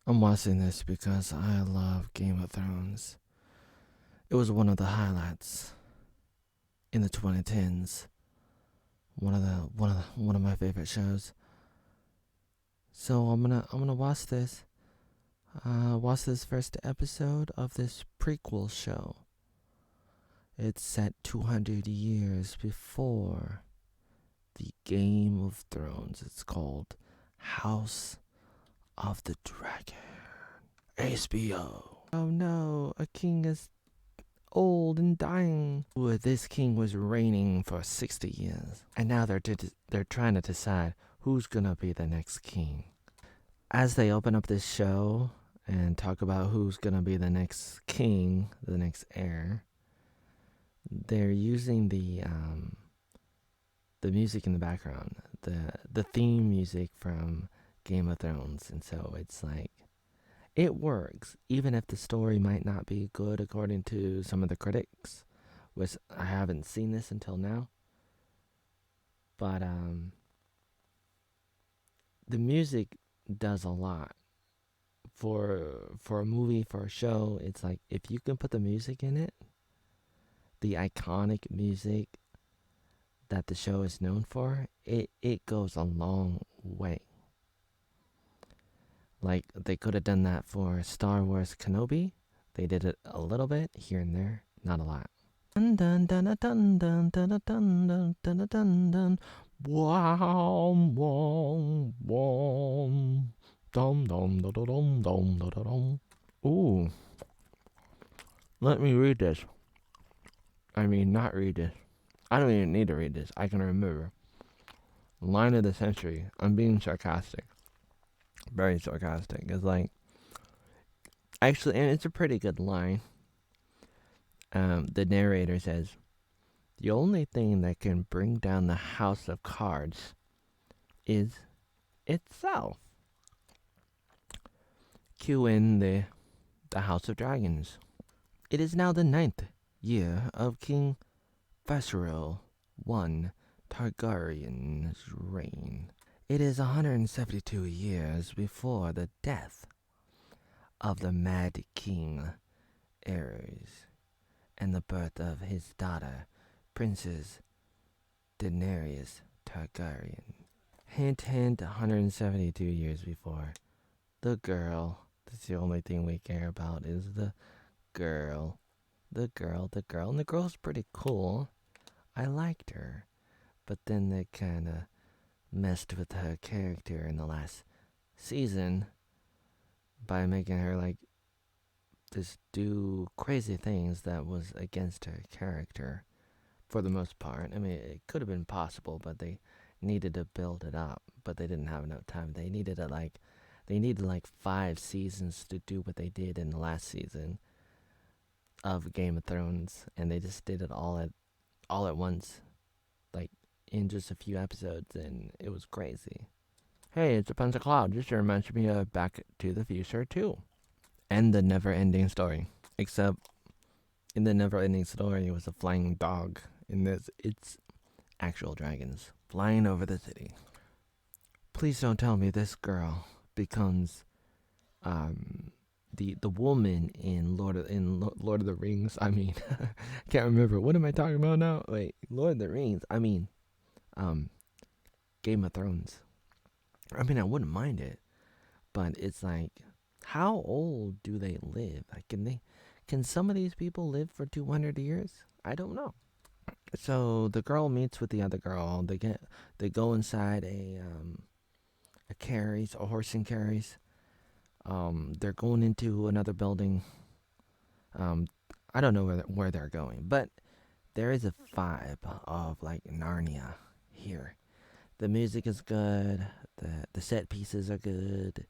I'm watching this because I love Game of Thrones. It was one of the highlights in the 2010s. One of my favorite shows. So I'm gonna watch this. Watch this first episode of this prequel show. It's set 200 years before the Game of Thrones. It's called House of the Dragon. HBO. Oh no, a king is old and dying. Ooh, this king was reigning for 60 years. And now they're trying to decide who's gonna be the next king. As they open up this show and talk about who's gonna be the next king, the next heir, they're using the music in the background, the theme music from Game of Thrones, and so it's like it works, even if the story might not be good according to some of the critics, which I haven't seen this until now. But the music does a lot for a movie, for a show. It's like if you can put the music in it, the iconic music that the show is known for, it goes a long way. Like, they could have done that for Star Wars Kenobi. They did it a little bit here and there, not a lot. Dun dun dun dun dun dun dun dun dun dun dun. Wom wom wom. Dum dum dum dum dum dum dum. Ooh. Let me read this. I mean, not read this. I don't even need to read this. I can remember. Line of the century. I'm being sarcastic. Very sarcastic. It's like, actually, and it's a pretty good line. The narrator says, "The only thing that can bring down the house of cards is itself." Cue in the House of Dragons. It is now the 9th year of King Viserys I Targaryen's reign. It is 172 years before the death of the Mad King Aerys and the birth of his daughter, Princess Daenerys Targaryen. Hint, hint, 172 years before. The girl. That's the only thing we care about is the girl. The girl. And the girl's pretty cool. I liked her. But then they kind of messed with her character in the last season by making her like just do crazy things that was against her character for the most part. I mean, it could have been possible, but they needed to build it up, but they didn't have enough time. They needed like 5 seasons to do what they did in the last season of Game of Thrones, and they just did it all at once, like in just a few episodes, and it was crazy. Hey, it's a bunch of clouds. This reminds me of Back to the Future too, and the never-ending story. Except in the never-ending story, it was a flying dog. In this, it's actual dragons flying over the city. Please don't tell me this girl becomes the woman in Lord of the Rings. I mean, can't remember. What am I talking about now? Wait, Lord of the Rings. I mean, Game of Thrones. I mean, I wouldn't mind it, but it's like, how old do they live? Like, can some of these people live for 200 years? I don't know. So the girl meets with the other girl. They go inside a horse and carries. They're going into another building. I don't know where they're going, but there is a vibe of like Narnia here. The music is good. The set pieces are good.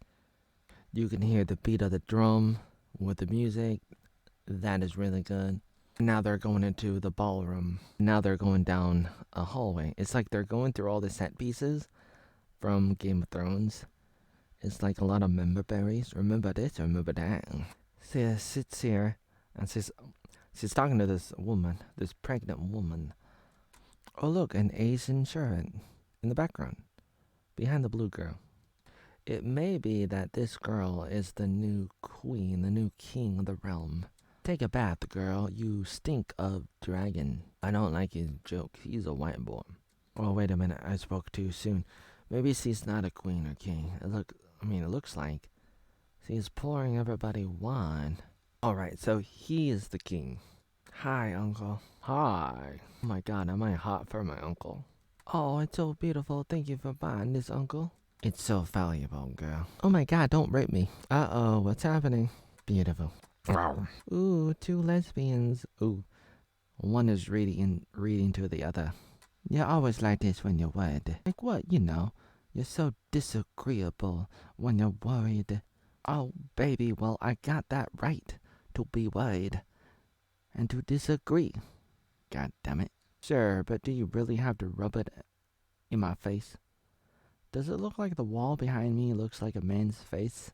You can hear the beat of the drum with the music. That is really good. Now they're going into the ballroom. Now they're going down a hallway. It's like they're going through all the set pieces from Game of Thrones. It's like a lot of member berries. Remember this, remember that. She sits here and she's talking to this woman, this pregnant woman. Oh look, an Asian servant in the background, behind the blue girl. It may be that this girl is the new queen, the new king of the realm. Take a bath, girl. You stink of dragon. I don't like his joke. He's a white boy. Oh, wait a minute. I spoke too soon. Maybe she's not a queen or king. It looks like she's pouring everybody wine. Alright, so he is the king. Hi, uncle. Hi. Oh my god, am I hot for my uncle? Oh, it's so beautiful. Thank you for buying this, uncle. It's so valuable, girl. Oh my god, don't rape me. Uh-oh, what's happening? Beautiful. Ooh, two lesbians. Ooh, one is reading to the other. You're always like this when you're worried. Like what, you know? You're so disagreeable when you're worried. Oh, baby, well, I got that right to be worried and to disagree. God damn it. Sure, but do you really have to rub it in my face? Does it look like the wall behind me looks like a man's face?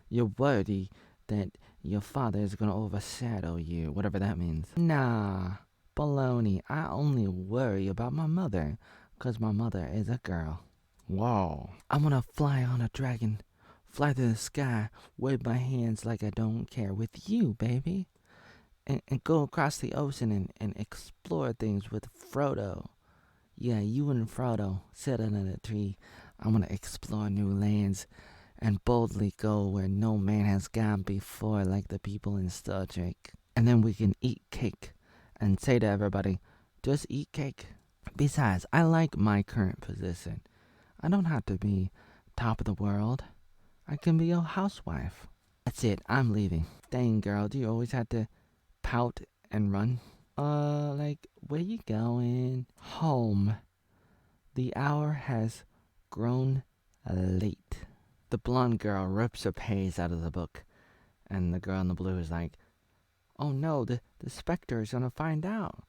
You're worried that your father is gonna overshadow you, whatever that means. Nah, baloney. I only worry about my mother, 'cause my mother is a girl. Wow. I'm gonna fly on a dragon, fly through the sky, wave my hands like I don't care with you, baby. And go across the ocean and explore things with Frodo. Yeah, you and Frodo sitting in a tree. I'm gonna explore new lands and boldly go where no man has gone before, like the people in Star Trek. And then we can eat cake and say to everybody, just eat cake. Besides, I like my current position. I don't have to be top of the world. I can be a housewife. That's it, I'm leaving. Dang, girl, do you always have to pout and run? Where you going? Home. The hour has grown late. The blonde girl rips a page out of the book, and the girl in the blue is like, oh no, the specter is gonna find out.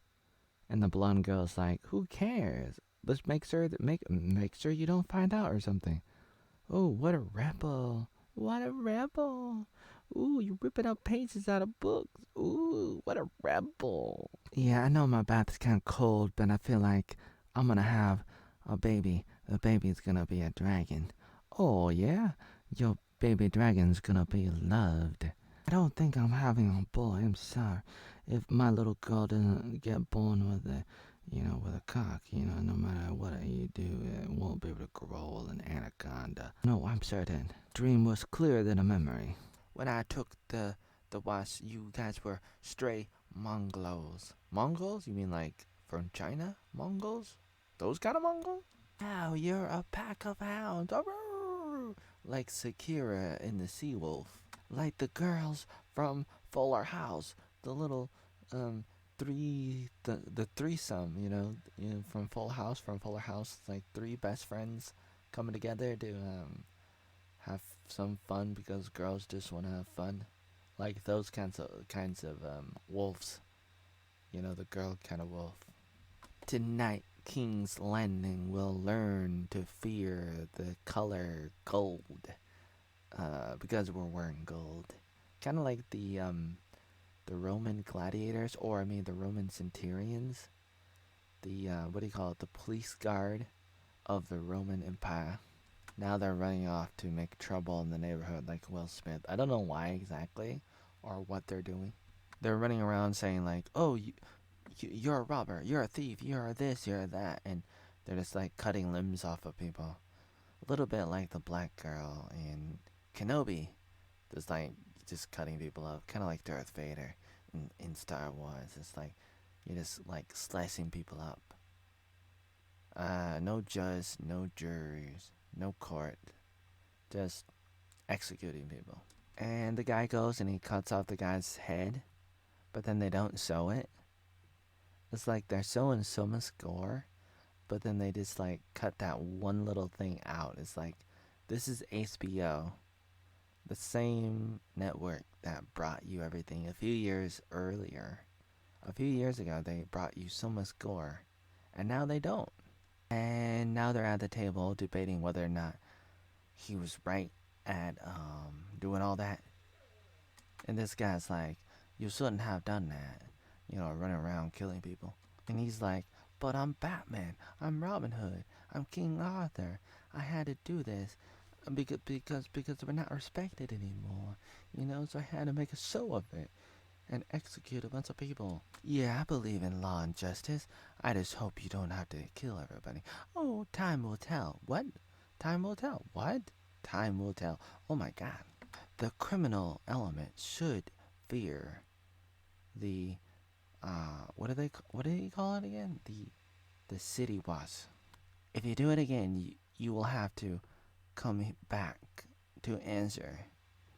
And the blonde girl's like, who cares? Let's make sure you don't find out or something. Oh, what a rebel. What a rebel. Ooh, you ripping up pages out of books. Ooh, what a rebel. Yeah, I know my bath's kind of cold, but I feel like I'm gonna have a baby. The baby's gonna be a dragon. Oh, yeah? Your baby dragon's gonna be loved. I don't think I'm having a boy. I'm sorry. If my little girl doesn't get born with with a cock, no matter what you do, it won't be able to grow an anaconda. No, I'm certain. Dream was clearer than a memory. When I took the bus, you guys were stray Mongols. Mongols? You mean like from China? Mongols? Those kind of Mongols? Now you're a pack of hounds. Arrgh! Like Sakura in the Sea Wolf. Like the girls from Fuller House. The little the threesome, from Fuller House. It's like three best friends coming together to have some fun because girls just want to have fun. Like those kinds of wolves. The girl kind of wolf. Tonight, King's Landing will learn to fear the color gold. Because we're wearing gold. Kind of like the Roman gladiators, or the Roman centurions. The, what do you call it? The police guard of the Roman Empire. Now they're running off to make trouble in the neighborhood like Will Smith. I don't know why exactly or what they're doing. They're running around saying like, oh, you're a robber, you're a thief, you're this, you're that. And they're just like cutting limbs off of people. A little bit like the black girl in Kenobi. Just cutting people up. Kind of like Darth Vader in Star Wars. It's like, you're just like slicing people up. No judge, no juries, no court, just executing people. And the guy goes and he cuts off the guy's head, but then they don't show it. It's like they're showing so much gore, but then they just like cut that one little thing out. It's like, this is HBO, the same network that brought you everything a few years earlier. A few years ago, they brought you so much gore, and now they don't. And now they're at the table debating whether or not he was right at doing all that. And this guy's like, you shouldn't have done that. Running around killing people. And he's like, but I'm Batman. I'm Robin Hood. I'm King Arthur. I had to do this. Because we're not respected anymore. So I had to make a show of it and execute a bunch of people. Yeah, I believe in law and justice. I just hope you don't have to kill everybody. Oh, time will tell. What? Time will tell. What? Time will tell. Oh my god. The criminal element should fear the what do they call it again? The city boss. If you do it again, you will have to come back to answer,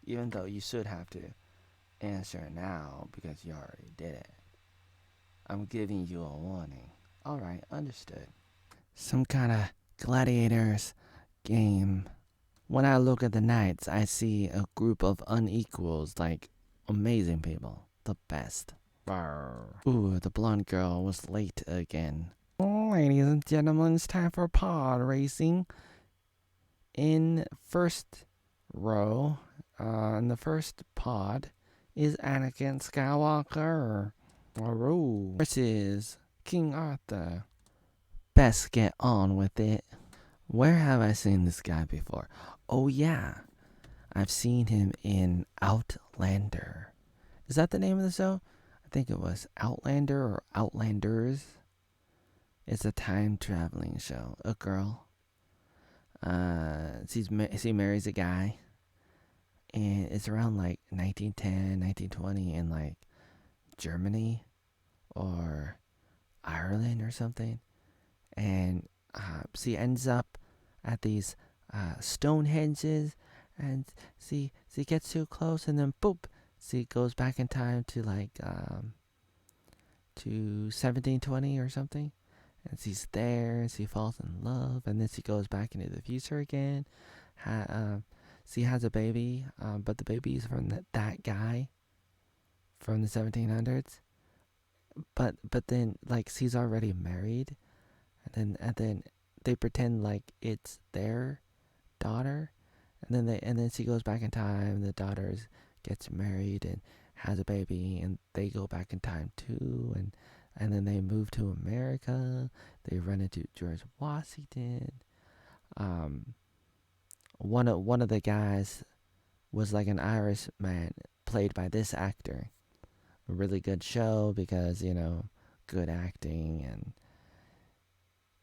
even though you should have to answer now because you already did it. I'm giving you a warning. Alright, understood. Some kind of gladiators game. When I look at the knights, I see a group of unequals, like amazing people. The best. Ooh, the blonde girl was late again. Ladies and gentlemen, it's time for pod racing. In first row, in the first pod, is Anakin Skywalker versus King Arthur. Best get on with it. Where have I seen this guy before? Oh yeah, I've seen him in Outlander. Is that the name of the show? I think it was Outlander or Outlanders. It's a time traveling show. A girl, she marries a guy, and it's around like 1910, 1920 in like Germany or Ireland or something, and she ends up at these stone hedges, and she gets too close, and then boop, she goes back in time to like to 1720 or something, and she's there, and she falls in love, and then she goes back into the future again. She has a baby, but the baby is from that guy from the 1700s. But then like she's already married, and then they pretend like it's their daughter, and then she goes back in time. The daughter gets married and has a baby, and they go back in time too, and then they move to America. They run into George Washington. One of the guys was like an Irish man played by this actor. A really good show because good acting and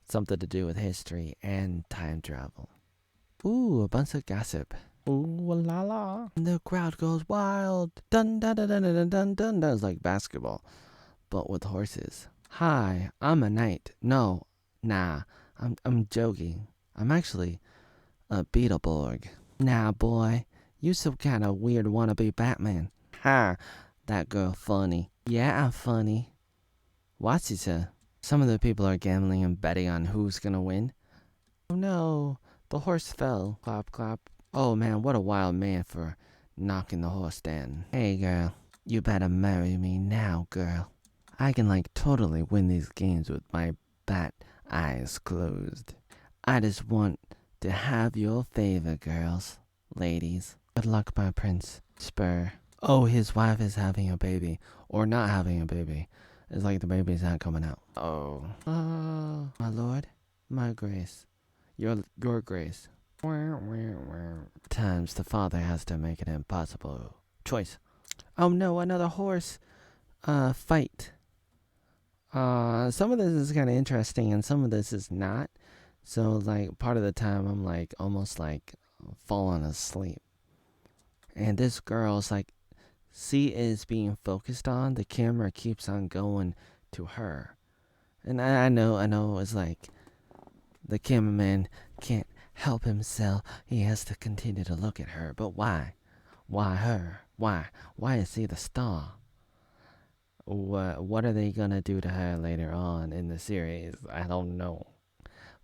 something to do with history and time travel. Ooh, a bunch of gossip. Ooh la la. And the crowd goes wild. Dun dun dun dun dun dun dun. That was like basketball, but with horses. Hi, I'm a knight. No, nah, I'm joking. I'm actually a Beetleborg. Nah, boy, you some kind of weird wannabe Batman. Ha, that girl funny. Yeah, I'm funny. Watch it, sir. Some of the people are gambling and betting on who's gonna win. Oh no, the horse fell. Clap, clap. Oh man, what a wild man for knocking the horse down. Hey girl, you better marry me now, girl. I can like totally win these games with my bat eyes closed. I just want to have your favor, girls. Ladies. Good luck, my prince. Spur. Oh, his wife is having a baby. Or not having a baby. It's like the baby's not coming out. Oh. My lord. My grace. Your grace. Times the father has to make an impossible choice. Oh no, another horse fight. Some of this is kind of interesting and some of this is not. So like part of the time I'm like almost like falling asleep. And this girl's like, she is being focused on. The camera keeps on going to her. And I know it's like the cameraman can't help himself. He has to continue to look at her. But why? Why her? Why? Why is she the star? What are they gonna do to her later on in the series? I don't know.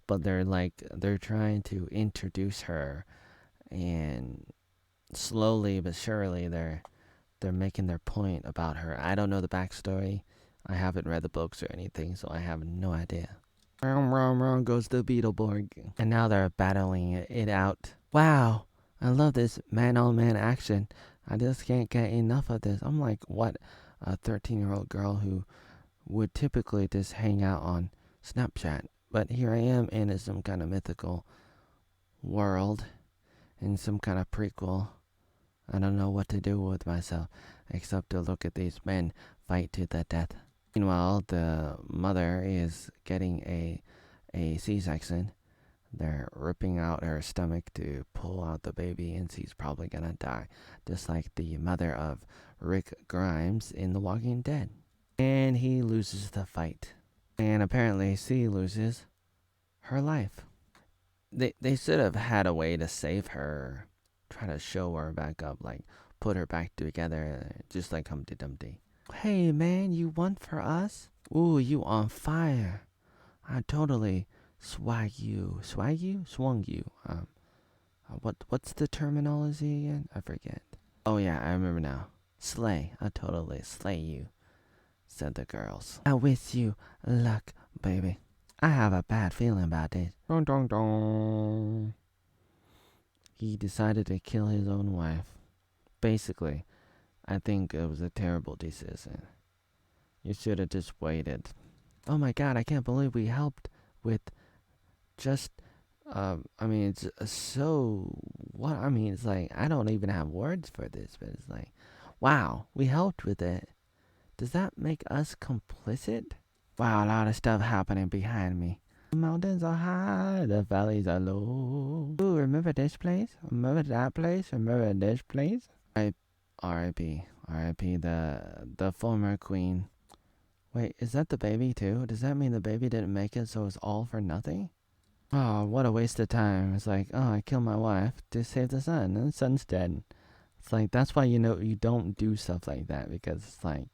But they're trying to introduce her, and slowly but surely they're making their point about her. I don't know the backstory. I haven't read the books or anything, so I have no idea. Wrong goes the Beetleborg. And now they're battling it out. Wow, I love this man-on-man action. I just can't get enough of this. I'm like, what? A 13-year-old girl who would typically just hang out on Snapchat. But here I am in some kind of mythical world. in some kind of prequel. I don't know what to do with myself except to look at these men fight to the death. Meanwhile, the mother is getting a C-section. They're ripping out her stomach to pull out the baby, and she's probably gonna die, just like the mother of Rick Grimes in The Walking Dead. And he loses the fight. And apparently she loses her life. They should have had a way to save her, try to show her back up, like put her back together, just like Humpty Dumpty. Hey man, you won for us? Ooh, you on fire. I totally swung you. What's the terminology again? I forget. Oh yeah, I remember now. Slay. I totally slay you, said the girls. I wish you luck, baby. I have a bad feeling about this. Dong dong dong. He decided to kill his own wife. Basically, I think it was a terrible decision. You should have just waited. Oh my god, I can't believe we helped with just, it's so, what, it's like, I don't even have words for this, but it's like, wow, we helped with it. Does that make us complicit? Wow, a lot of stuff happening behind me. The mountains are high, the valleys are low. Ooh, remember this place? Remember that place? Remember this place? R.I.P. R.I.P. the former queen. Wait, is that the baby too? Does that mean the baby didn't make it, so it's all for nothing? Oh, what a waste of time. It's like, oh, I killed my wife to save the son, and the son's dead. It's like, that's why you don't do stuff like that, because it's like,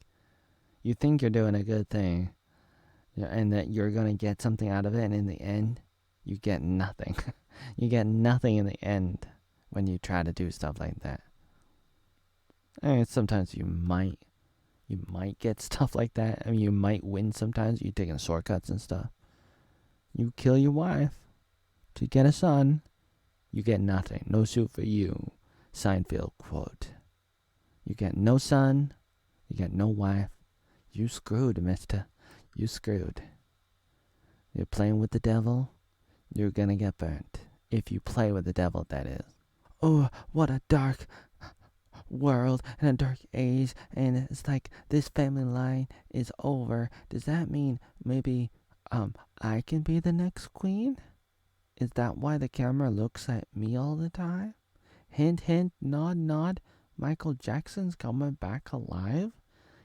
you think you're doing a good thing, and that you're going to get something out of it, and in the end, you get nothing. You get nothing in the end when you try to do stuff like that. Sometimes you might get stuff like that. You might win sometimes. You're taking shortcuts and stuff. You kill your wife to get a son. You get nothing. No suit for you. Seinfeld quote. You get no son. You get no wife. You screwed, mister. You screwed. You're playing with the devil. You're gonna get burnt. If you play with the devil, that is. Oh, what a dark world and a dark age, and it's like this family line is over. Does that mean maybe I can be the next queen? Is that why the camera looks at me all the time? Hint hint, nod nod, Michael Jackson's coming back alive?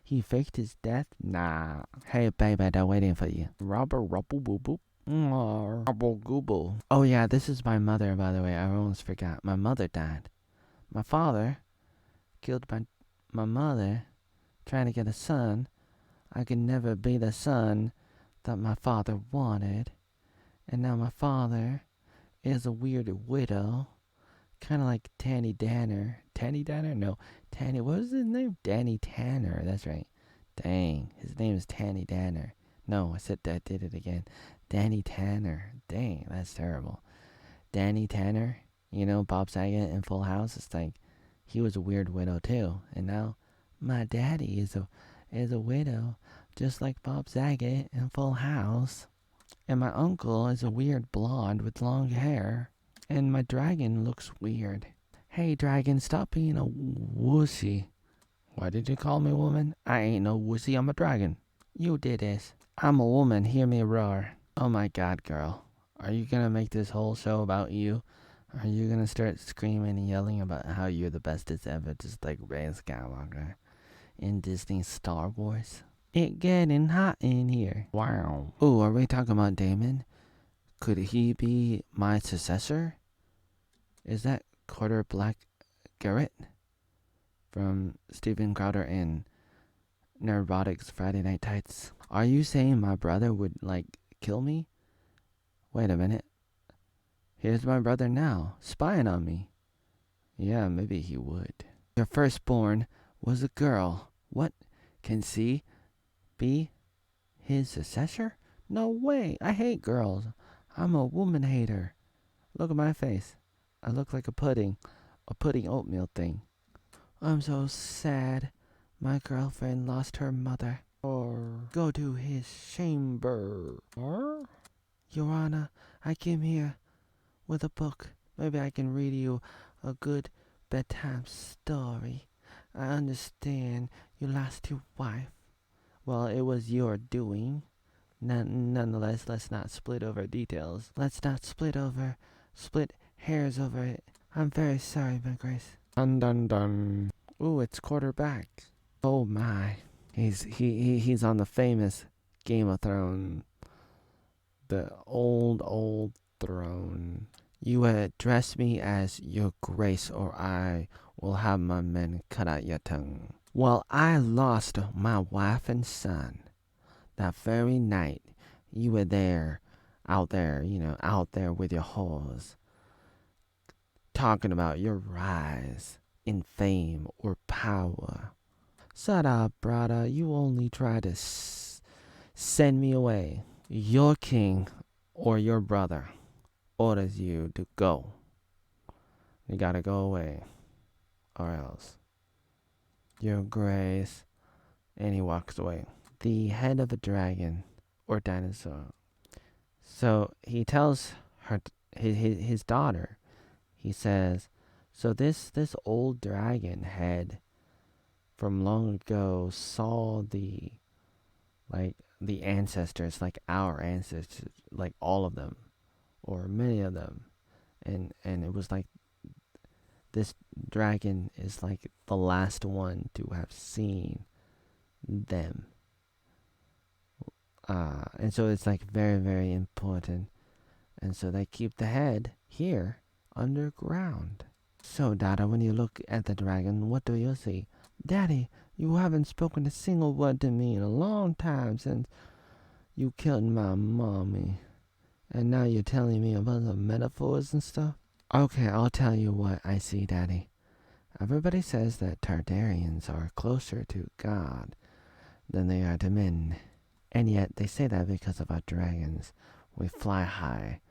He faked his death? Nah. Hey baby, they're waiting for you. Robber rubble boo boop. Rubble gooble. Oh yeah, this is my mother, by the way. I almost forgot. My mother died. My father killed my mother trying to get a son. I could never be the son that my father wanted. And now my father is a weird widow. Kind of like Tanny Danner. Tanny Danner? No. Tanny, what was his name? Danny Tanner. That's right. Dang. His name is Tanny Danner. No, I did it again. Danny Tanner. Dang, that's terrible. Danny Tanner. You know, Bob Saget in Full House. It's like, he was a weird widow too. And now, my daddy is a widow. Just like Bob Saget in Full House. And my uncle is a weird blonde with long hair. And my dragon looks weird. Hey, dragon, stop being a wussy. Why did you call me woman? I ain't no wussy, I'm a dragon. You did this. I'm a woman, hear me roar. Oh my god, girl. Are you gonna make this whole show about you? Are you gonna start screaming and yelling about how you're the bestest ever, just like Rey Skywalker in Disney Star Wars? It getting hot in here. Wow. Oh, are we talking about Damon? Could he be my successor? Is that Carter Black Garrett from Steven Crowder and Neurotics Friday Night Tights? Are you saying my brother would, kill me? Wait a minute. Here's my brother now, spying on me. Yeah, maybe he would. Your firstborn was a girl. What? Can she be his successor? No way. I hate girls. I'm a woman hater. Look at my face. I look like a pudding oatmeal thing. I'm so sad. My girlfriend lost her mother. Or go to his chamber. Or? Your Honor, I came here with a book. Maybe I can read you a good bedtime story. I understand you lost your wife. Well, it was your doing. Nonetheless, let's not split over details. Let's not split hairs over it. I'm very sorry, my Grace. Dun dun dun. Ooh, it's quarterback. Oh my. He's on the famous Game of Thrones. The old throne. You address me as your grace, or I will have my men cut out your tongue. Well, I lost my wife and son that very night. You were there, out there, out there with your whores, talking about your rise in fame or power. Shut up, brother. You only try to send me away. Your king or your brother orders you to go. You gotta go away, or else. Your grace. And he walks away. The head of a dragon or dinosaur. So he tells her, his daughter, he says, so this old dragon head from long ago saw the ancestors, like our ancestors, like all of them, or many of them, and it was like this dragon is like the last one to have seen them. And so it's like very, very important. And so they keep the head here underground. So, Dada, when you look at the dragon, what do you see? Daddy, you haven't spoken a single word to me in a long time since you killed my mommy. And now you're telling me about the metaphors and stuff? Okay, I'll tell you what I see, Daddy. Everybody says that Targaryens are closer to God than they are to men. And yet they say that because of our dragons. We fly high,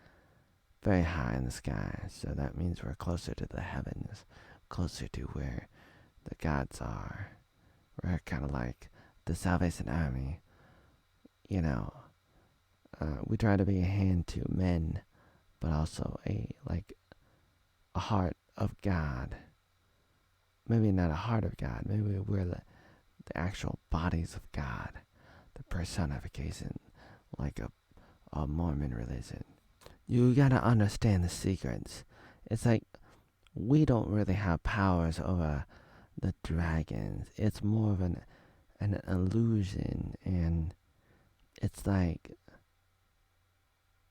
very high in the sky. So that means we're closer to the heavens, closer to where the gods are. We're kind of like the Salvation Army. We try to be a hand to men, but also a heart of God. Maybe not a heart of God. Maybe we're the actual bodies of God. The personification, like a Mormon religion. You gotta understand the secrets. It's like we don't really have powers over the dragons. It's more of an illusion, and it's like,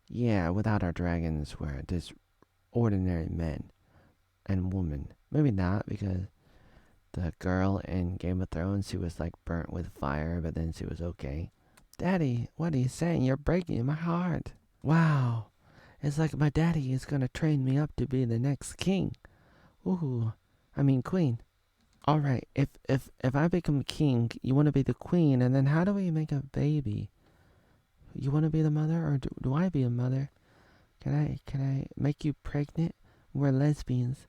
yeah, without our dragons, we're just ordinary men and women. Maybe not, because the girl in Game of Thrones, she was like burnt with fire, but then she was okay. Daddy, what are you saying? You're breaking my heart. Wow. It's like my daddy is gonna train me up to be the next king. Queen. Alright, if I become king, you wanna be the queen, and then how do we make a baby? You wanna be the mother, or do I be a mother? Can I make you pregnant? We're lesbians.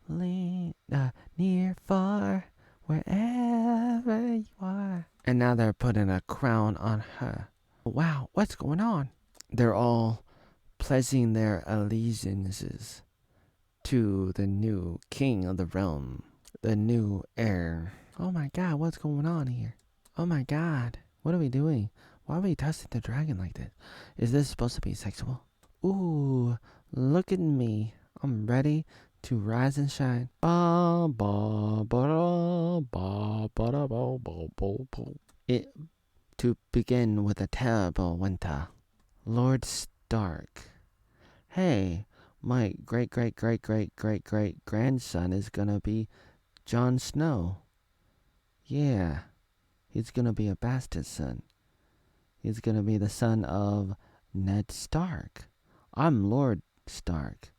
Near, far, wherever you are. And now they're putting a crown on her. Wow, what's going on? They're all pledging their allegiances to the new king of the realm, the new heir. Oh my god, what's going on here? Oh my god, what are we doing? Why are we touching the dragon like this? Is this supposed to be sexual? Ooh, look at me. I'm ready to rise and shine. It to begin with a terrible winter. Lord Stark. Hey, my great grandson is gonna be Jon Snow. Yeah, he's gonna be a bastard son. He's gonna be the son of Ned Stark. I'm Lord Stark.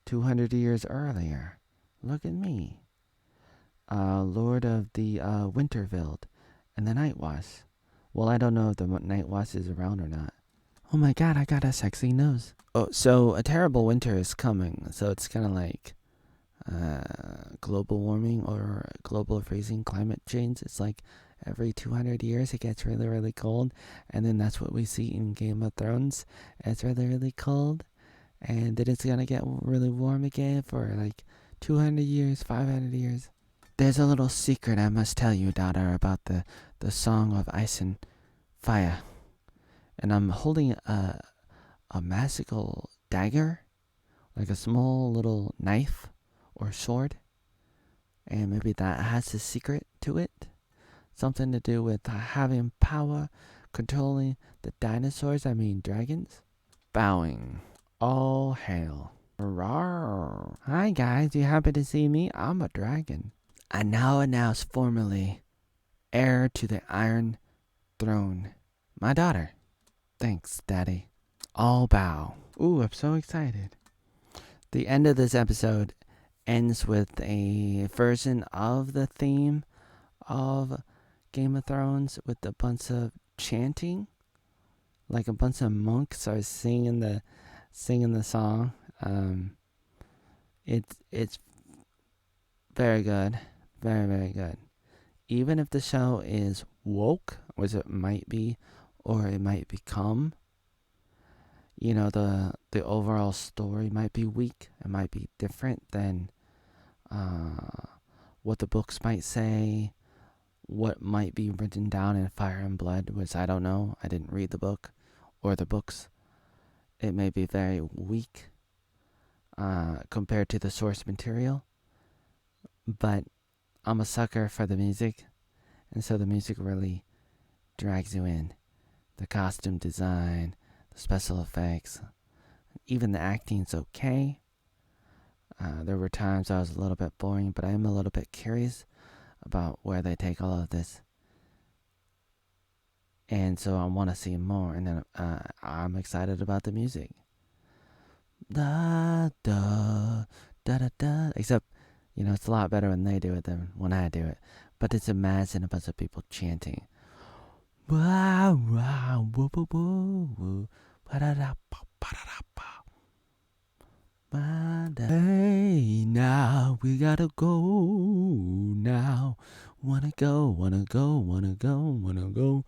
200 years earlier. Look at me. Lord of the Winterveld and the Night Watch. Well, I don't know if the Night Watch is around or not. Oh my god, I got a sexy nose. Oh, so a terrible winter is coming. So it's kind of like global warming or global freezing, climate change. It's like every 200 years it gets really, really cold. And then that's what we see in Game of Thrones. It's really, really cold. And then it's going to get really warm again for like 200 years, 500 years. There's a little secret I must tell you, daughter, about the Song of Ice and Fire. And I'm holding a magical dagger, like a small little knife or sword. And maybe that has a secret to it. Something to do with having power, controlling the dinosaurs, dragons. Bowing. All hail. Rawr. Hi guys, you happy to see me? I'm a dragon. I now announce formally heir to the Iron Throne. My daughter. Thanks, Daddy. All bow. Ooh, I'm so excited. The end of this episode ends with a version of the theme of Game of Thrones with a bunch of chanting. Like a bunch of monks are singing the song. It's very good. Very, very good. Even if the show is woke, which it might be, or it might become, the overall story might be weak. It might be different than what the books might say, what might be written down in Fire and Blood, which I don't know. I didn't read the book or the books. It may be very weak compared to the source material, but I'm a sucker for the music, and so the music really drags you in. The costume design, the special effects, even the acting's okay. There were times I was a little bit boring, but I am a little bit curious about where they take all of this. And so I want to see more, and then I'm excited about the music. Da da da da da. Except, it's a lot better when they do it than when I do it. But just imagine a bunch of people chanting. Wow, wow, woo, woo, woo, woo. Hey, now we gotta go. Now, wanna go, wanna go, wanna go, wanna go.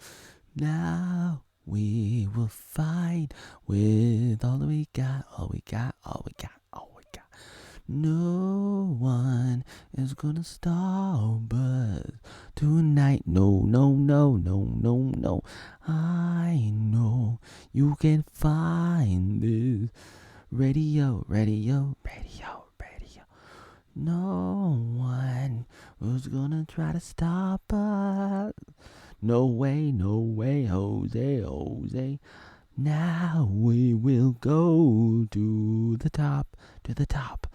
Now we will fight with all we got, all we got, all we got, all we got. No one is gonna stop us tonight. No, no, no, no, no, no. I know you can find this radio, radio, radio, radio. No one was gonna try to stop us. No way, Jose, Jose. Now we will go to the top, to the top,